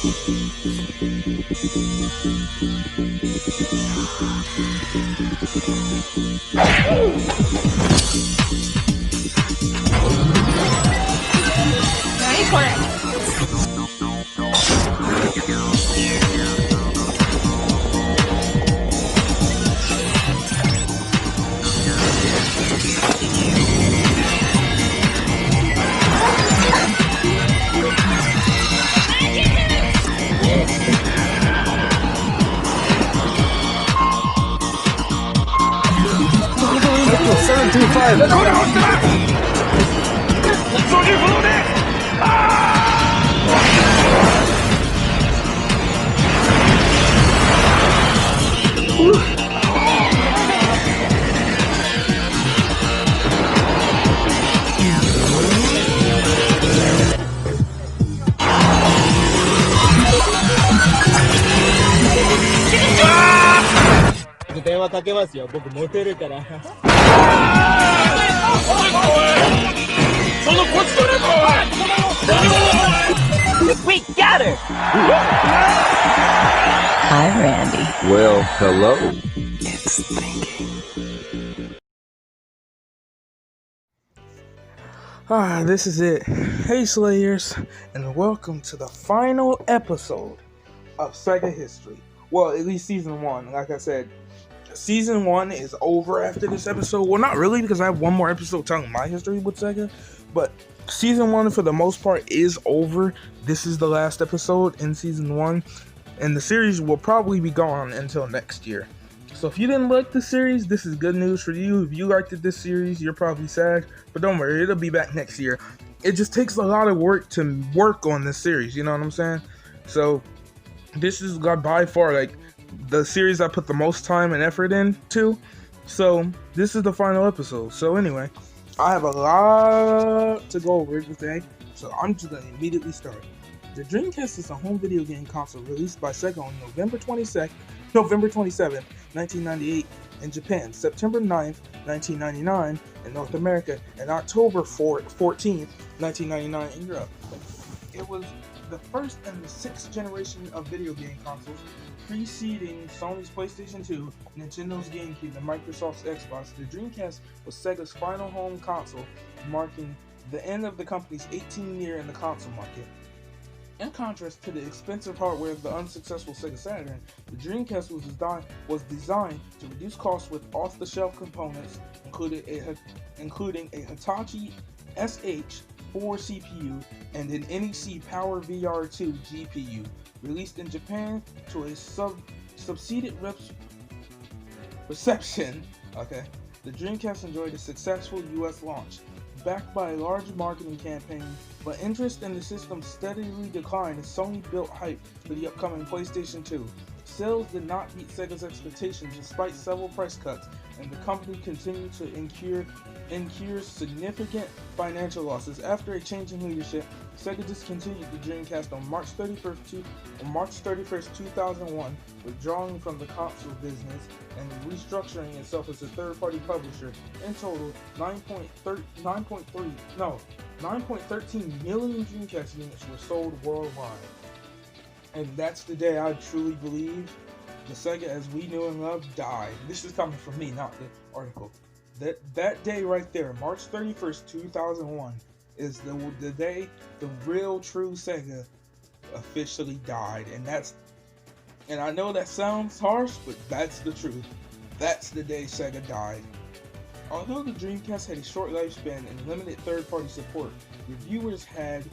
We got her! Hi, Randy. Well, hello. It's thinking. This is it. Hey Slayers, and welcome to the final episode of Sega history. Well, at least season 1. Like I said, season 1 is over after this episode. Well, not really, because I have one more episode telling my history with Sega, but season 1 for the most part is over. This is the last episode in season 1, and the series will probably be gone until next year. So if you didn't like the series, this is good news for you. If you liked this series, you're probably sad, but don't worry, it'll be back next year. It just takes a lot of work to work on this series, you know what I'm saying? So this is by far like the series I put the most time and effort into. So this is the final episode. So anyway, I have a lot to go over today, so I'm just gonna immediately start. The Dreamcast is a home video game console released by Sega on November 27th, 1998 in Japan, September 9th, 1999 in North America, and October 14th, 1999 in Europe. It was the first in the 6th generation of video game consoles, preceding Sony's PlayStation 2, Nintendo's GameCube, and Microsoft's Xbox. The Dreamcast was Sega's final home console, marking the end of the company's 18th year in the console market. In contrast to the expensive hardware of the unsuccessful Sega Saturn, the Dreamcast was designed to reduce costs with off-the-shelf components, including a Hitachi SH4 CPU and an NEC Power VR2 GPU. Released in Japan to a subsequent reception, the Dreamcast enjoyed a successful US launch. Backed by a large marketing campaign, but interest in the system steadily declined as Sony built hype for the upcoming PlayStation 2. Sales did not meet Sega's expectations despite several price cuts, and the company continued to incur significant financial losses. After a change in leadership, Sega discontinued the Dreamcast on March 31st, 2001, withdrawing from the console business and restructuring itself as a third-party publisher. In total, 9.13 million Dreamcast units were sold worldwide. And that's the day I truly believe the Sega as we knew and loved died. This is coming from me, not the article. That day right there, March 31st, 2001, is the day the real true Sega officially died. And I know that sounds harsh, but that's the truth. That's the day Sega died. Although the Dreamcast had a short lifespan and limited third-party support, reviewers have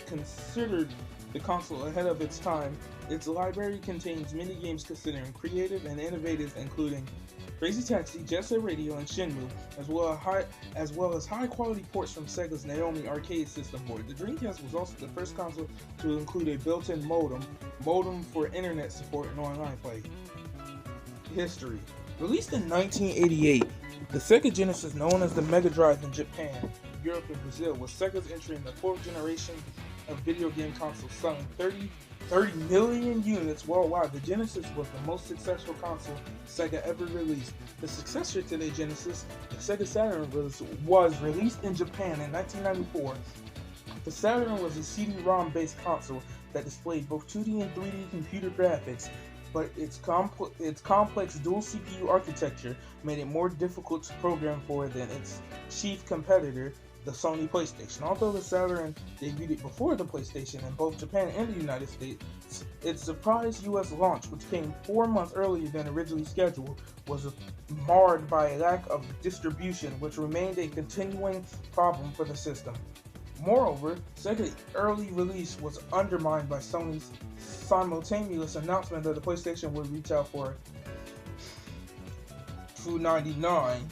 considered the console ahead of its time. Its library contains many games considered creative and innovative, including Crazy Taxi, Jet Set Radio, and Shenmue, as well as high-quality ports from Sega's Naomi arcade system board. The Dreamcast was also the first console to include a built-in modem for internet support and online play. History. Released in 1988, the Sega Genesis, known as the Mega Drive in Japan, Europe, and Brazil, was Sega's entry in the fourth generation of video game consoles, selling 30 million units worldwide. The Genesis was the most successful console Sega ever released. The successor to the Genesis, the Sega Saturn, was released in Japan in 1994. The Saturn was a CD-ROM based console that displayed both 2D and 3D computer graphics, but its complex dual CPU architecture made it more difficult to program for than its chief competitor, the Sony PlayStation. Although the Saturn debuted before the PlayStation in both Japan and the United States, its surprise US launch, which came 4 months earlier than originally scheduled, was marred by a lack of distribution, which remained a continuing problem for the system. Moreover, Sega's early release was undermined by Sony's simultaneous announcement that the PlayStation would retail for $299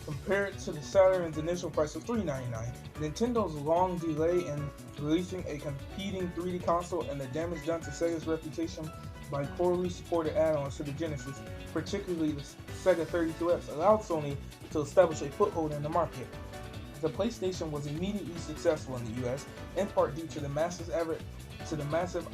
compared to the Saturn's initial price of $399. Nintendo's long delay in releasing a competing 3D console and the damage done to Sega's reputation by poorly supported add-ons to the Genesis, particularly the Sega 32X, allowed Sony to establish a foothold in the market. The PlayStation was immediately successful in the US, in part due to the massive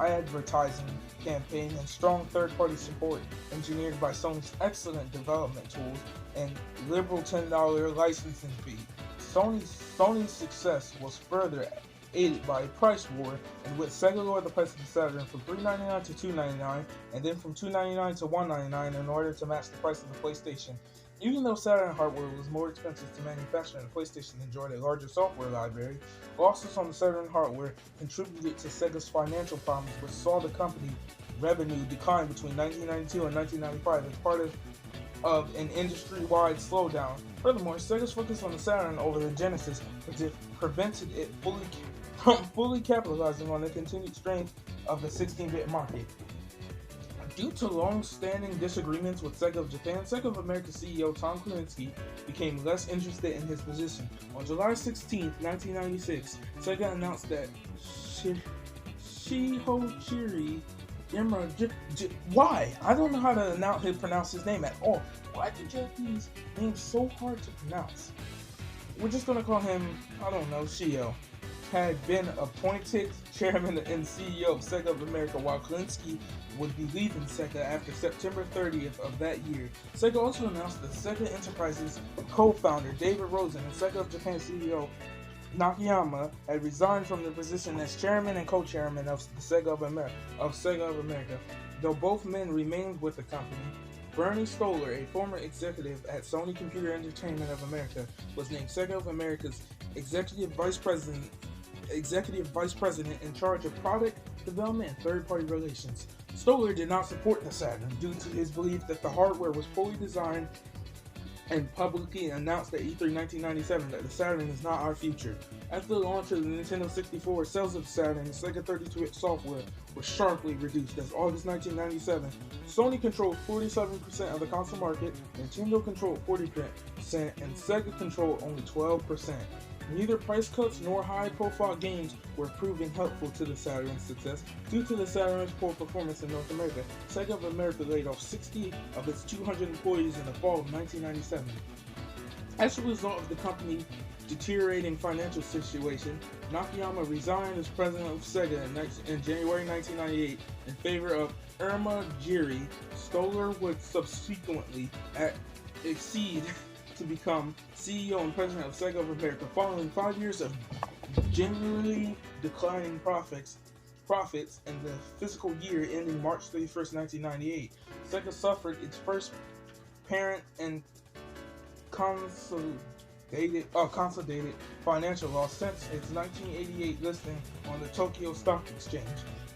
advertising campaign and strong third-party support engineered by Sony's excellent development tools and liberal $10 licensing fee. Sony's success was further aided by a price war in which Sega lowered the price of the Saturn from $399 to $299 and then from $299 to $199 in order to match the price of the PlayStation. Even though Saturn hardware was more expensive to manufacture and the PlayStation enjoyed a larger software library, losses on the Saturn hardware contributed to Sega's financial problems, which saw the company revenue decline between 1992 and 1995 as part of an industry-wide slowdown. Furthermore, Sega's focus on the Saturn over the Genesis prevented it from fully capitalizing on the continued strength of the 16-bit market. Due to long-standing disagreements with Sega of Japan, Sega of America CEO Tom Kalinske became less interested in his position. On July 16, 1996, Sega announced that Shihoichiro why? I don't know how to pronounce his name at all. Why do Japanese names so hard to pronounce? We're just gonna call him, I don't know, Shio. Had been appointed chairman and CEO of Sega of America, while Kalinske would be leaving Sega after September 30th of that year. Sega also announced that Sega Enterprises co-founder David Rosen and Sega of Japan CEO Nakayama had resigned from their position as chairman and co-chairman of Sega of America. Though both men remained with the company, Bernie Stoller, a former executive at Sony Computer Entertainment of America, was named Sega of America's executive vice president in charge of product development and third-party relations. Stoller did not support the Saturn due to his belief that the hardware was poorly designed and publicly announced at E3 1997 that the Saturn is not our future. After the launch of the Nintendo 64, sales of the Saturn and Sega 32-bit software were sharply reduced. As August 1997, Sony controlled 47% of the console market, Nintendo controlled 40%, and Sega controlled only 12%. Neither price cuts nor high-profile games were proving helpful to the Saturn's success. Due to the Saturn's poor performance in North America, Sega of America laid off 60 of its 200 employees in the fall of 1997. As a result of the company's deteriorating financial situation, Nakayama resigned as president of Sega in January 1998 in favor of Irma Jiri. Stoller would subsequently accede to become CEO and president of Sega of America. Following 5 years of generally declining profits in the fiscal year ending March 31st, 1998, Sega suffered its first parent and consolidated financial loss since its 1988 listing on the Tokyo Stock Exchange.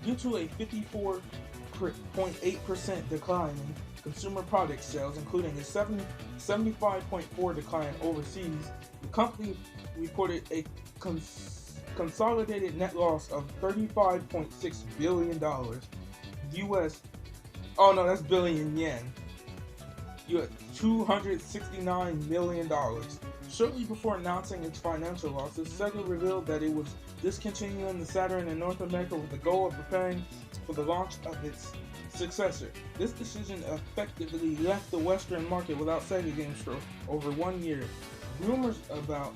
Due to a 54.8% decline in consumer product sales, including a 75.4% decline overseas, the company reported a consolidated net loss of $35.6 billion US. Oh no, that's billion yen. $269 million. Shortly before announcing its financial losses, Sega revealed that it was discontinuing the Saturn in North America with the goal of preparing for the launch of its successor. This decision effectively left the Western market without Sega games for over 1 year. Rumors about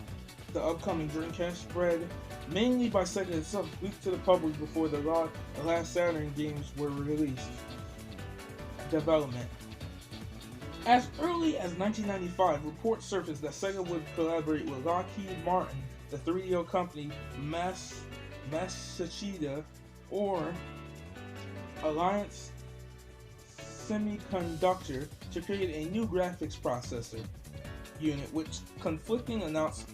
the upcoming Dreamcast spread, mainly by Sega itself, leaked to the public before the last Saturn games were released. Development. As early as 1995, reports surfaced that Sega would collaborate with Lockheed Martin, the 3DO company Masachida or Alliance Semiconductor to create a new graphics processor unit, which conflicting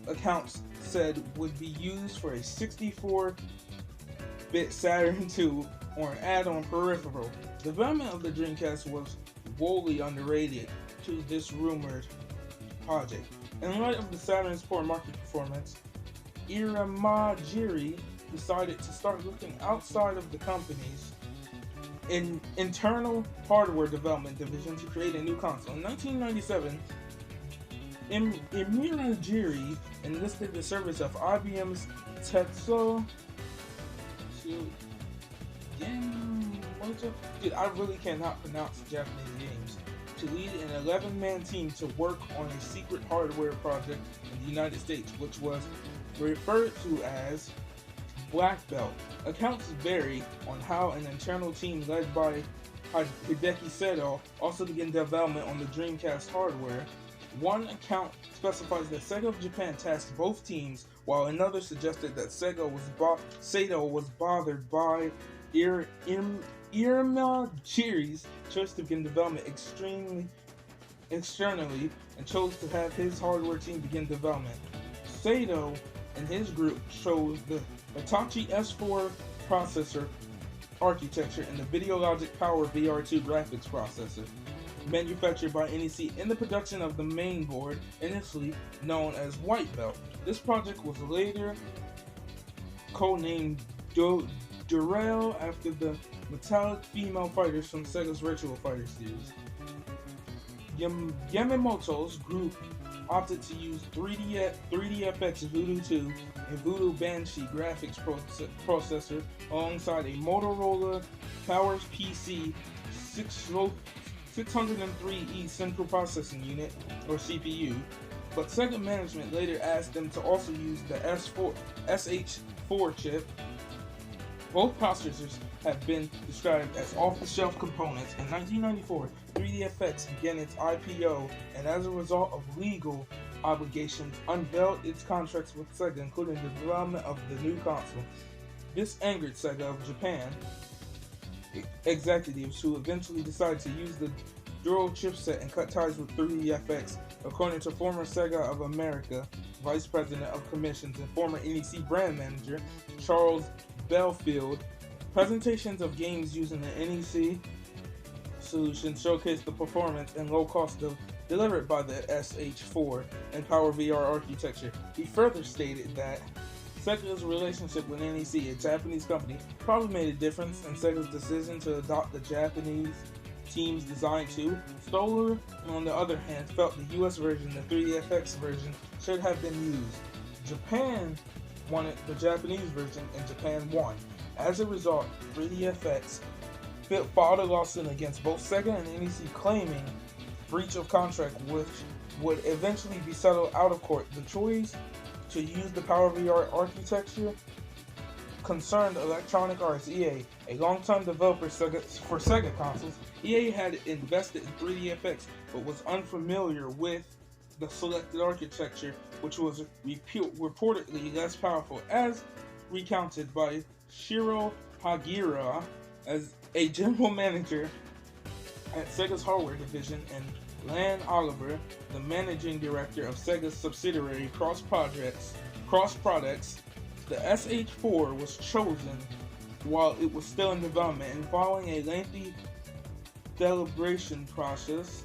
accounts said would be used for a 64-bit Saturn II or an add-on peripheral. Development of the Dreamcast was woefully underrated to this rumored project. In light of the Saturn's poor market performance, Iramajiri decided to start looking outside of the company's internal hardware development division to create a new console. In 1997, Iramajiri enlisted the service of IBM's Tetsuo. Dude, I really cannot pronounce Japanese names. To lead an 11-man team to work on a secret hardware project in the United States, which was referred to as Black Belt. Accounts vary on how an internal team led by Hideki Seto also began development on the Dreamcast hardware. One account specifies that Sega of Japan tasked both teams, while another suggested that Seto was bothered by Iramajiri's choice to begin development externally and chose to have his hardware team begin development. Seto and his group chose the Hitachi S4 processor architecture and the Videologic Power VR2 graphics processor, manufactured by NEC in the production of the main board, initially known as White Belt. This project was later codenamed Durell after the metallic female fighters from Sega's Virtua Fighter series. Yamamoto's group opted to use 3DFX Voodoo 2 and Voodoo Banshee graphics processor alongside a Motorola Powers PC 603E Central Processing Unit, or CPU, but Sega management later asked them to also use the SH4 chip. Both processors have been described as off-the-shelf components. In 1994, 3DFX began its IPO, and as a result of legal obligations, unveiled its contracts with Sega, including the development of the new console. This angered Sega of Japan executives, who eventually decided to use the dual chipset and cut ties with 3DFX, according to former Sega of America Vice President of Commissions and former NEC brand manager Charles Belfield. Presentations of games using the NEC solution showcased the performance and low cost delivered by the SH4 and Power VR architecture. He further stated that Sega's relationship with NEC, a Japanese company, probably made a difference in Sega's decision to adopt the Japanese team's design too. Stoller, on the other hand, felt the US version, the 3DFX version, should have been used. Japan wanted the Japanese version, and Japan won. As a result, 3DFX filed a lawsuit against both Sega and NEC claiming breach of contract, which would eventually be settled out of court. The choice to use the Power VR architecture concerned Electronic Arts, EA, a long-time developer for Sega consoles. EA had invested in 3DFX but was unfamiliar with the selected architecture, which was reportedly less powerful, as recounted by Shiro Hagira as a general manager at Sega's hardware division, and Lan Oliver, the managing director of Sega's subsidiary Cross Products. The SH4 was chosen while it was still in development, and following a lengthy deliberation process,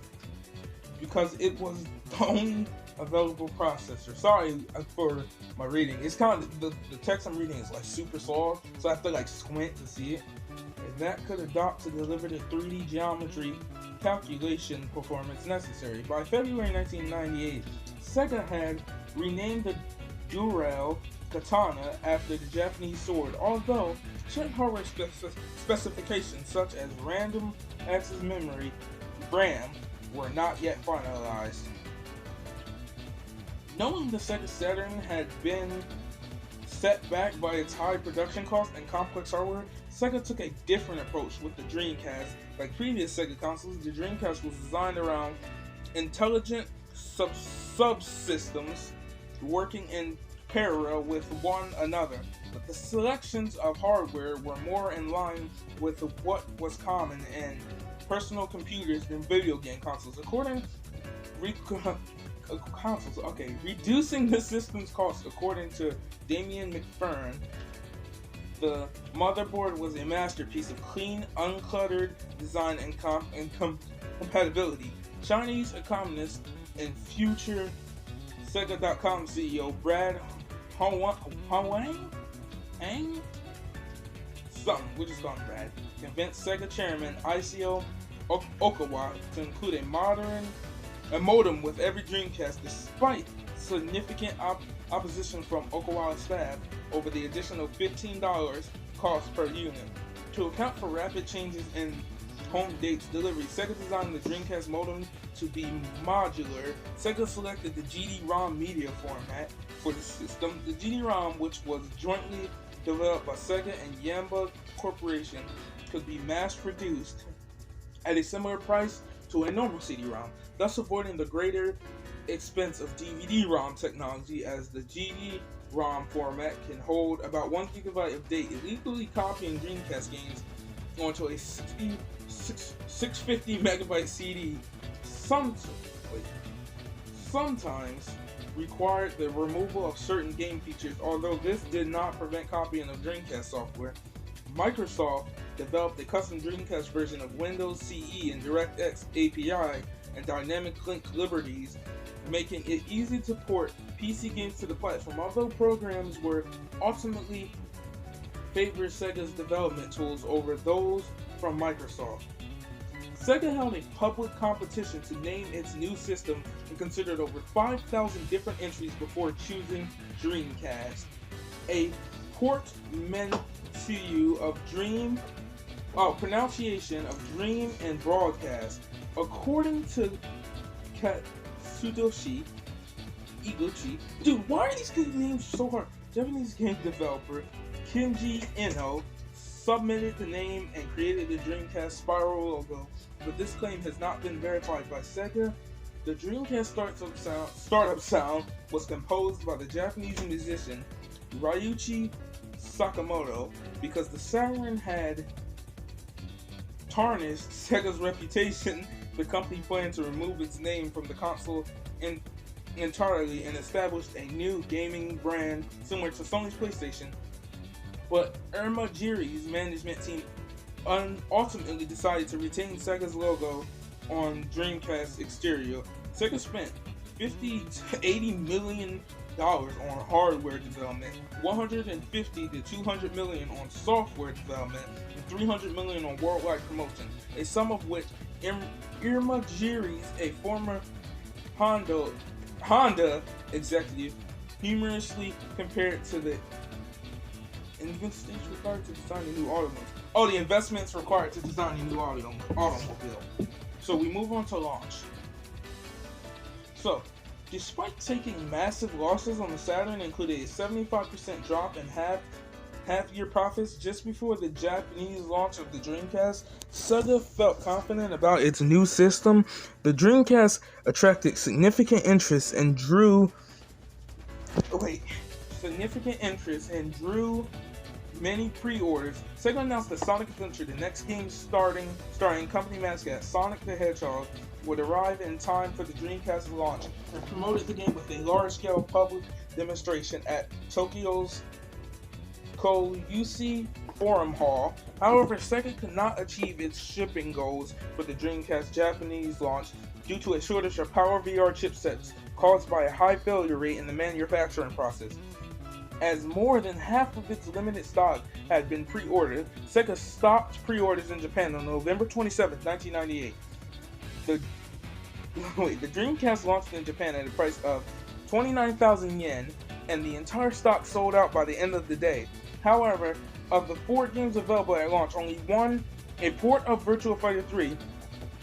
because it was the only available processor. Sorry for my reading. It's kind of the text I'm reading is like super slow, so I have to like squint to see it. And that could adopt to deliver the 3D geometry calculation performance necessary. By February 1998, Sega had renamed the Durell Katana after the Japanese sword, although certain hardware specifications such as random access memory RAM were not yet finalized. Knowing the Sega Saturn had been set back by its high production cost and complex hardware, Sega took a different approach with the Dreamcast. Like previous Sega consoles, the Dreamcast was designed around intelligent subsystems working in compare with one another, but the selections of hardware were more in line with what was common in personal computers than video game consoles. Reducing the system's cost, according to Damian McFern, the motherboard was a masterpiece of clean, uncluttered design and compatibility. Chinese economist and future Sega.com CEO Brad Hongwang? We'll just call him Brad, convinced Sega chairman Isao Okawa to include a modem with every Dreamcast, despite significant opposition from Okawa's staff over the additional $15 cost per unit. To account for rapid changes in home dates delivery, Sega designed the Dreamcast modem to be modular. Sega selected the GD-ROM media format for the system. The GD-ROM, which was jointly developed by Sega and Yamba Corporation, could be mass-produced at a similar price to a normal CD-ROM, thus avoiding the greater expense of DVD-ROM technology, as the GD-ROM format can hold about 1 GB of data, illegally copying Dreamcast games onto a 650 megabyte CD. Sometimes required the removal of certain game features, although this did not prevent copying of Dreamcast software. Microsoft developed a custom Dreamcast version of Windows CE and DirectX API and dynamic link liberties, making it easy to port PC games to the platform. Although programs were ultimately favored Sega's development tools over those from Microsoft, Sega held a public competition to name its new system and considered over 5,000 different entries before choosing Dreamcast. A portmanteau of pronunciation of dream and broadcast. According to Katsutoshi Iguchi, dude, why are these names so hard? Japanese game developer Kenji Eno submitted the name and created the Dreamcast spiral logo, but this claim has not been verified by Sega. The Dreamcast startup sound was composed by the Japanese musician Ryuichi Sakamoto because the Saturn had tarnished Sega's reputation. The company planned to remove its name from the console entirely and established a new gaming brand similar to Sony's PlayStation. But Imagi's management team ultimately decided to retain Sega's logo on Dreamcast exterior. Sega spent $50 to $80 million on hardware development, $150 to $200 million on software development, and $300 million on worldwide promotion. A sum of which Imagiri, a former Honda executive, humorously compared to the investments required to design a new automobile. Oh, the investments required to design a new automobile. So we move on to launch. So, despite taking massive losses on the Saturn, including a 75% drop in half-year profits just before the Japanese launch of the Dreamcast, Sega felt confident about its new system. The Dreamcast attracted significant interest and drew many pre-orders. Sega announced that Sonic Adventure, the next game starring company mascot Sonic the Hedgehog, would arrive in time for the Dreamcast launch, and promoted the game with a large-scale public demonstration at Tokyo's Kousei Forum Hall. However, Sega could not achieve its shipping goals for the Dreamcast Japanese launch due to a shortage of PowerVR chipsets caused by a high failure rate in the manufacturing process. As more than half of its limited stock had been pre-ordered, Sega stopped pre-orders in Japan on November 27, 1998. The Dreamcast launched in Japan at a price of 29,000 yen, and the entire stock sold out by the end of the day. However, of the 4 games available at launch, only one, a port of Virtua Fighter 3,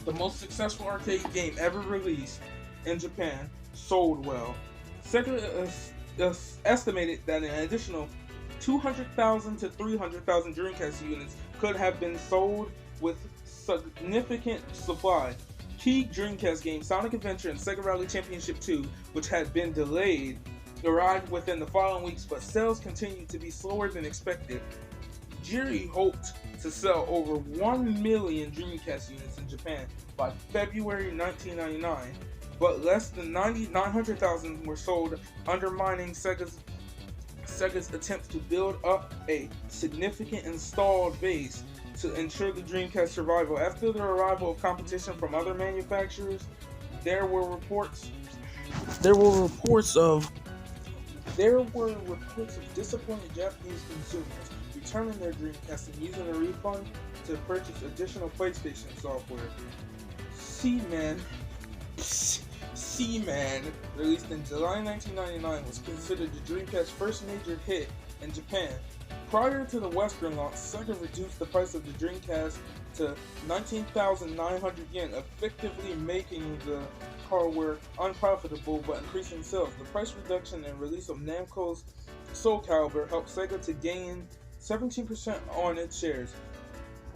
the most successful arcade game ever released in Japan, sold well. Sega estimated that an additional 200,000 to 300,000 Dreamcast units could have been sold with significant supply. Key Dreamcast games Sonic Adventure and Sega Rally Championship 2, which had been delayed arrived within the following weeks, but sales continued to be slower than expected. Jiri hoped to sell over 1 million Dreamcast units in Japan by February 1999, but less than 900,000 were sold, undermining Sega's attempts to build up a significant installed base to ensure the Dreamcast survival. After the arrival of competition from other manufacturers, there were reports of disappointed Japanese consumers returning their Dreamcast and using a refund to purchase additional PlayStation software. Seaman, released in July 1999, was considered the Dreamcast's first major hit in Japan. Prior to the Western launch, Sega reduced the price of the Dreamcast to 19,900 yen, effectively making the hardware unprofitable but increasing sales. The price reduction and release of Namco's Soul Calibur helped Sega to gain 17% on its shares.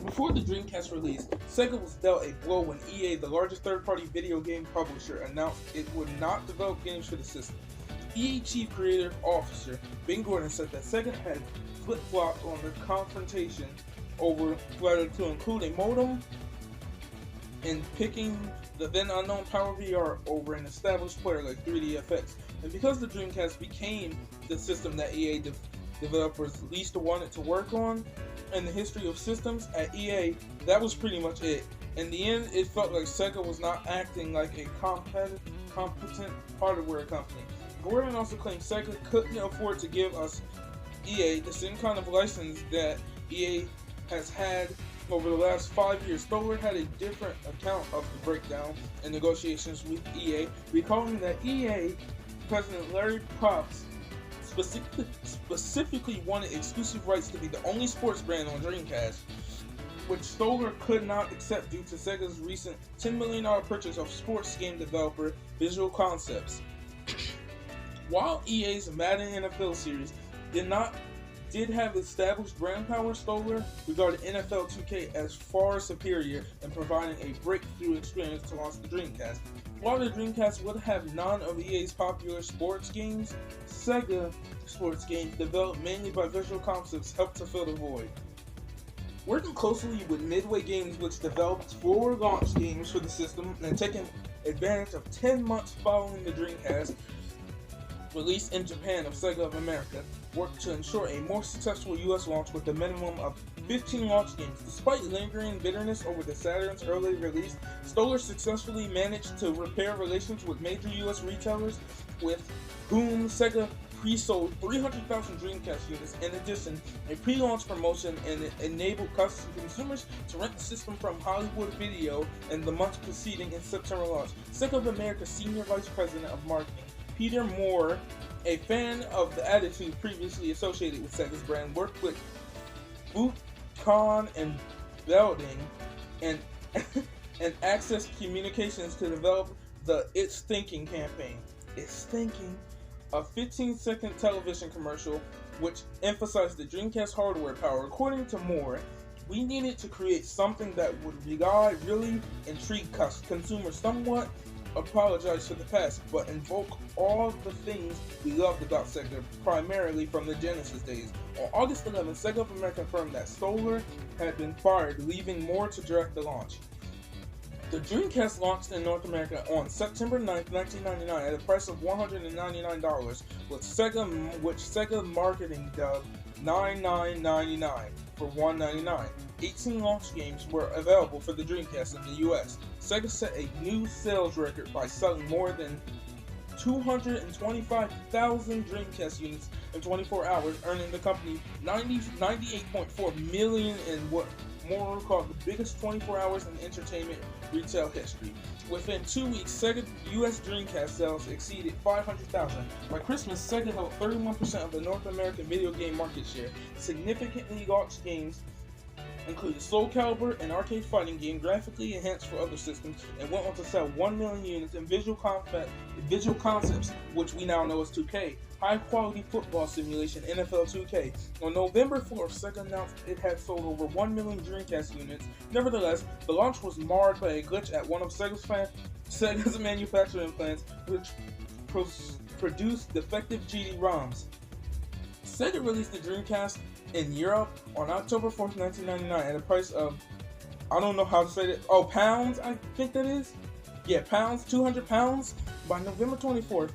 Before the Dreamcast release, Sega was dealt a blow when EA, the largest third-party video game publisher, announced it would not develop games for the system. EA Chief Creative Officer Ben Gordon said that Sega had flip-flopped on the confrontation over whether to include a modem and picking the then unknown Power VR over an established player like 3DFX. And because the Dreamcast became the system that EA developers least wanted to work on in the history of systems at EA, that was pretty much it. In the end, it felt like Sega was not acting like a competent hardware company. Gordon also claimed Sega couldn't afford to give us EA the same kind of license that EA has had over the last 5 years. Stoller had a different account of the breakdown and negotiations with EA, recalling that EA President Larry Pops specifically wanted exclusive rights to be the only sports brand on Dreamcast, which Stoller could not accept due to Sega's recent $10 million purchase of sports game developer Visual Concepts. While EA's Madden NFL series did have established brand power, Stoller regarded NFL 2K as far superior in providing a breakthrough experience to launch the Dreamcast. While the Dreamcast would have none of EA's popular sports games, Sega sports games developed mainly by Visual Concepts helped to fill the void. Working closely with Midway Games, which developed 4 launch games for the system, and taking advantage of 10 months following the Dreamcast release in Japan of Sega of America, worked to ensure a more successful US launch with a minimum of 15 launch games. Despite lingering bitterness over the Saturn's early release, Stoller successfully managed to repair relations with major US retailers, with whom Sega pre-sold 300,000 Dreamcast units. In addition, a pre-launch promotion enabled consumers to rent the system from Hollywood Video in the month preceding its September launch. Sega of America's Senior Vice President of Marketing, Peter Moore, a fan of the attitude previously associated with Sega's brand, worked with Bootcon and Belding and Access Communications to develop the It's Thinking campaign. It's Thinking, a 15-second television commercial which emphasized the Dreamcast hardware power. According to Moore, we needed to create something that would really intrigue consumers, somewhat apologize for the past, but invoke all the things we loved about Sega, primarily from the Genesis days. On August 11th, Sega of America confirmed that Stoller had been fired, leaving Moore to direct the launch. The Dreamcast launched in North America on September 9th, 1999 at a price of $199, which Sega marketing dubbed $99.99 for $199. 18 launch games were available for the Dreamcast in the US. Sega set a new sales record by selling more than 225,000 Dreamcast units in 24 hours, earning the company $98.4 million in what Moore called the biggest 24 hours in entertainment retail history. Within 2 weeks, Sega US Dreamcast sales exceeded 500,000. By Christmas, Sega held 31% of the North American video game market share. Significantly launched games included Soul Calibur, an arcade fighting game graphically enhanced for other systems, and went on to sell 1 million units in Visual Concepts, which we now know as 2K, high-quality football simulation NFL 2K. On November 4th, Sega announced it had sold over 1 million Dreamcast units. Nevertheless, the launch was marred by a glitch at one of Sega's manufacturing plants, which produced defective GD-ROMs. Sega released the Dreamcast in Europe on October 4th, 1999 at a price of, I don't know how to say that, pounds, I think that is? Yeah, pounds, 200 pounds. By November 24th,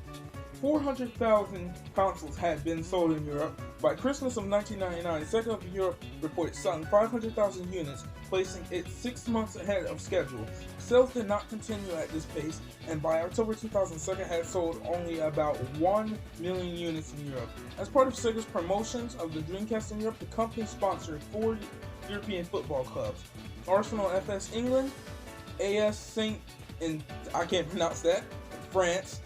400,000 consoles had been sold in Europe. By Christmas of 1999, Sega of Europe reported selling 500,000 units, placing it 6 months ahead of schedule. Sales did not continue at this pace, and by October 2000, Sega had sold only about 1 million units in Europe. As part of Sega's promotions of the Dreamcast in Europe, the company sponsored 4 European football clubs: Arsenal FS England, AS Saint, and I can't pronounce that, France,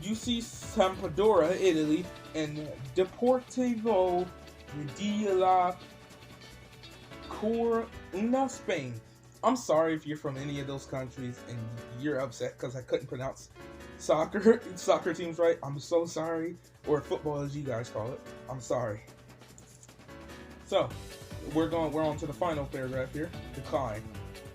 UC Sampdoria, Italy, and Deportivo de la Coruña, Spain. I'm sorry if you're from any of those countries and you're upset because I couldn't pronounce soccer teams right. I'm so sorry. Or football as you guys call it. I'm sorry. So, we're on to the final paragraph here. Decline.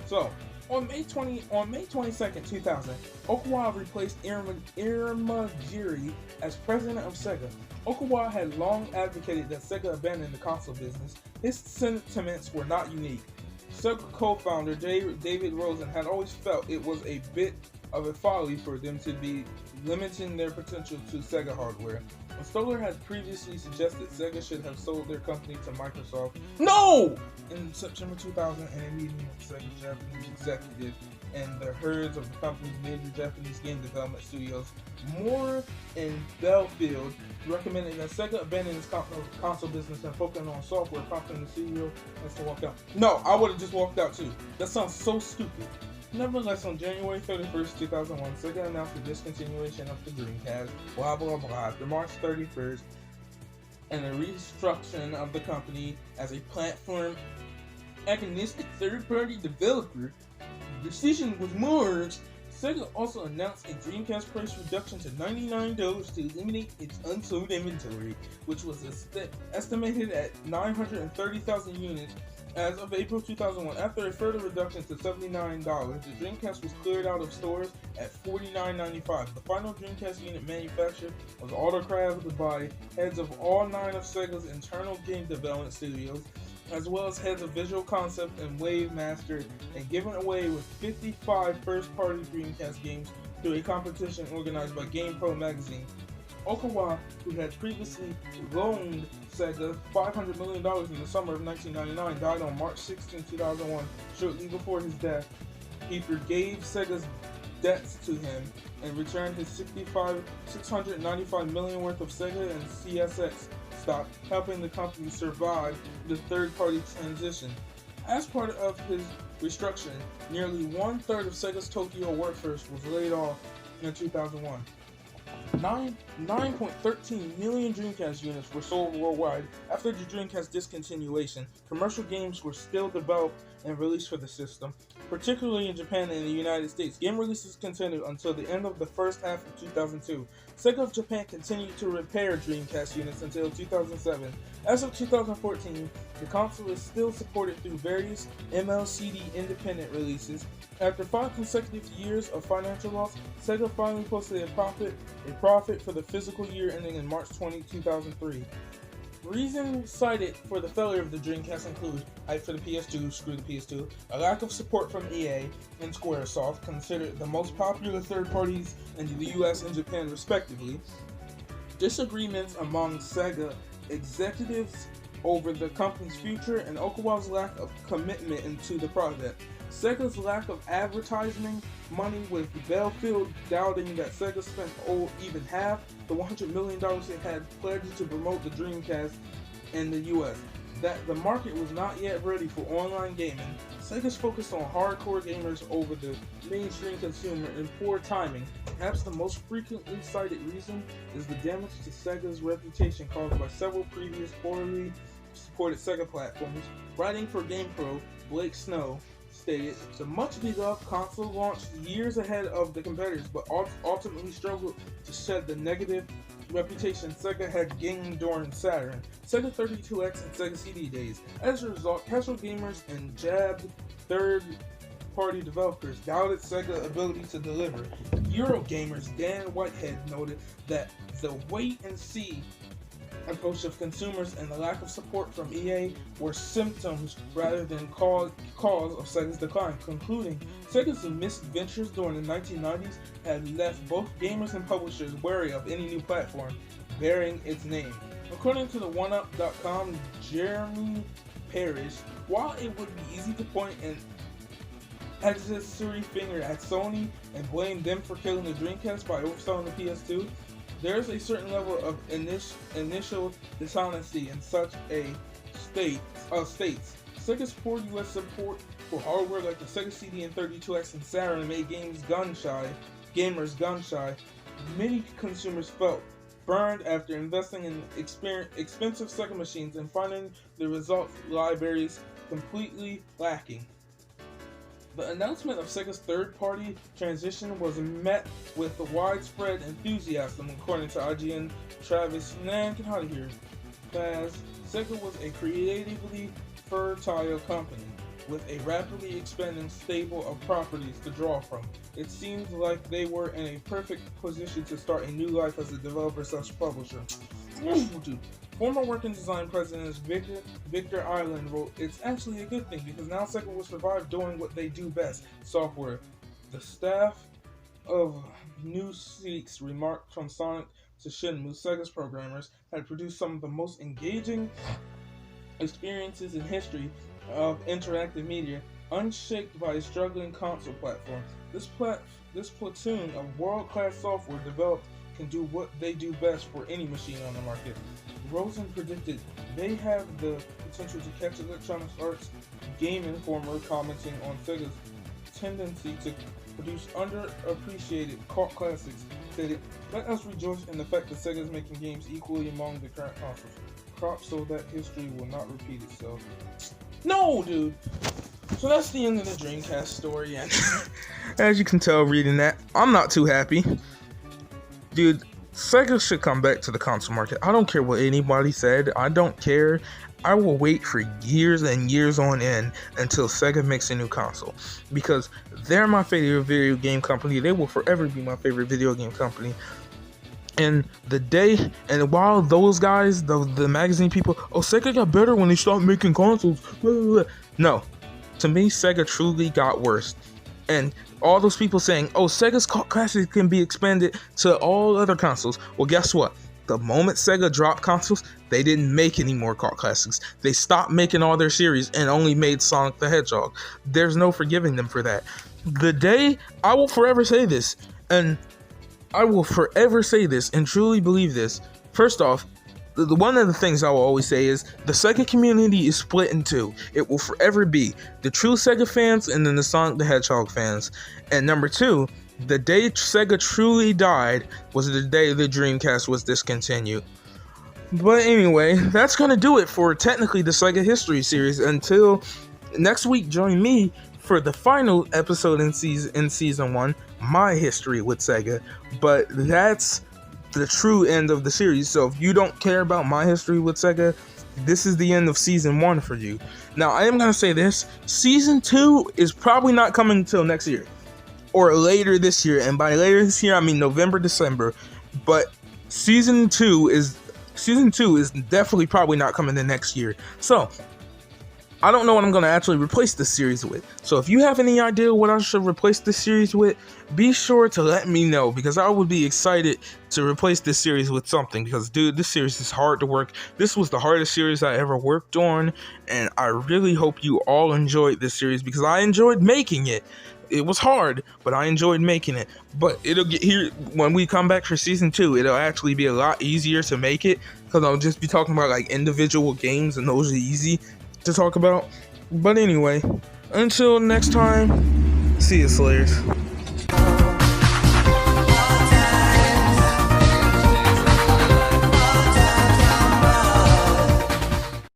So, on May 22nd, 2000, Okawa replaced Irimajiri as president of Sega. Okawa had long advocated that Sega abandon the console business. His sentiments were not unique. Sega co-founder David Rosen had always felt it was a bit of a folly for them to be limiting their potential to Sega hardware. Stoller had previously suggested Sega should have sold their company to Microsoft. No! In September 2000, in a meeting with Sega's Japanese executive and the heads of the company's major Japanese game development studios, Moore and Belfield recommended that Sega abandon its console business and focus on software, prompting the CEO to walk out. No, I would have just walked out too. That sounds so stupid. Nevertheless, on January 31st, 2001, Sega announced the discontinuation of the Dreamcast, blah blah blah, after March 31st, and a restructuring of the company as a platform agnostic third-party developer. The decision was merged. Sega also announced a Dreamcast price reduction to $99 to eliminate its unsold inventory, which was estimated at 930,000 units. As of April 2001, after a further reduction to $79, the Dreamcast was cleared out of stores at $49.95. The final Dreamcast unit manufactured was autocraved by heads of all 9 of Sega's internal game development studios, as well as heads of Visual Concept and Wave Master, and given away with 55 first-party Dreamcast games through a competition organized by GamePro magazine. Okawa, who had previously loaned Sega $500 million in the summer of 1999, died on March 16, 2001. Shortly before his death, he forgave Sega's debts to him and returned his $695 million worth of Sega and CSX stock, helping the company survive the third-party transition. As part of his restructuring, nearly one-third of Sega's Tokyo workforce was laid off in 2001. 9.13 million Dreamcast units were sold worldwide. After the Dreamcast discontinuation, commercial games were still developed and released for the system, particularly in Japan and the United States. Game releases continued until the end of the first half of 2002. Sega of Japan continued to repair Dreamcast units until 2007. As of 2014, the console is still supported through various MLCD independent releases. After 5 consecutive years of financial loss, Sega finally posted a profit for the fiscal year ending in March 20, 2003. Reasons cited for the failure of the Dreamcast include hype for the PS2, screw the PS2, a lack of support from EA and Squaresoft, considered the most popular third parties in the US and Japan respectively, disagreements among Sega executives over the company's future, and Okawa's lack of commitment into the project. Sega's lack of advertising money, with Belfield doubting that Sega spent even half the $100 million it had pledged to promote the Dreamcast in the US. That the market was not yet ready for online gaming. Sega's focused on hardcore gamers over the mainstream consumer, and poor timing. Perhaps the most frequently cited reason is the damage to Sega's reputation caused by several previous poorly supported Sega platforms. Writing for GamePro, Blake Snow stated, the much beloved console launched years ahead of the competitors, but ultimately struggled to shed the negative reputation Sega had gained during Saturn, Sega 32X, and Sega CD days. As a result, casual gamers and jabbed third-party developers doubted Sega's ability to deliver. Eurogamer's Dan Whitehead noted that the wait-and-see approach of consumers and the lack of support from EA were symptoms rather than cause of Sega's decline, concluding Sega's misadventures during the 1990s had left both gamers and publishers wary of any new platform bearing its name. According to the OneUp.com, Jeremy Parrish, while it would be easy to point an accessory finger at Sony and blame them for killing the Dreamcast by overselling the PS2, there is a certain level of initial dishonesty in such a states. Sega's poor US support for hardware like the Sega CD and 32X and Saturn made gamers gun shy. Many consumers felt burned after investing in expensive Sega machines and finding the result libraries completely lacking. The announcement of Sega's third-party transition was met with widespread enthusiasm, according to IGN Travis Nan. Get out of here. As Sega was a creatively fertile company with a rapidly expanding stable of properties to draw from. It seems like they were in a perfect position to start a new life as a developer/publisher. Dude. Former working design president Victor Island wrote, "It's actually a good thing because now Sega will survive doing what they do best, software." The staff of New Seeks remarked from Sonic to Shenmue, Sega's programmers had produced some of the most engaging experiences in history of interactive media, unshaked by a struggling console platform. This platoon of world-class software developed can do what they do best for any machine on the market. Rosen predicted they have the potential to catch Electronic Arts Game Informer commenting on Sega's tendency to produce underappreciated cult classics, stated, "Let us rejoice in the fact that Sega is making games equally among the current consoles. Crops so that history will not repeat itself." No, dude! So that's the end of the Dreamcast story, and as you can tell reading that, I'm not too happy. Dude, Sega should come back to the console market. I don't care what anybody said. I don't care. I will wait for years and years on end until Sega makes a new console. Because they're my favorite video game company. They will forever be my favorite video game company. And while those guys, the magazine people, oh, Sega got better when they stopped making consoles. No. To me, Sega truly got worse. And all those people saying, oh, Sega's classics can be expanded to all other consoles. Well, guess what? The moment Sega dropped consoles, they didn't make any more cult classics. They stopped making all their series and only made Sonic the Hedgehog. There's no forgiving them for that. I will forever say this, and truly believe this. First off, one of the things I will always say is the Sega community is split in two. It will forever be the true Sega fans and then the Sonic the Hedgehog fans. And number two, the day Sega truly died was the day the Dreamcast was discontinued. But anyway, that's going to do it for technically the Sega History series. Until next week, join me for the final episode in season 1, my history with Sega. But that's the true end of the series. So if you don't care about my history with Sega, this is the end of season 1 for you. Now, I am going to say this. Season 2 is probably not coming until next year. Or later this year. And by later this year, I mean November, December. But Season 2 is definitely probably not coming the next year. So, I don't know what I'm going to actually replace this series with. So if you have any idea what I should replace this series with, be sure to let me know, because I would be excited to replace this series with something. Because, dude, this series is hard to work. This was the hardest series I ever worked on, and I really hope you all enjoyed this series, because I enjoyed making it. It was hard, but I enjoyed making it. But it'll get here when we come back for season 2. It'll actually be a lot easier to make it, because I'll just be talking about like individual games, and those are easy to talk about. But anyway, until next time, see you, Slayers.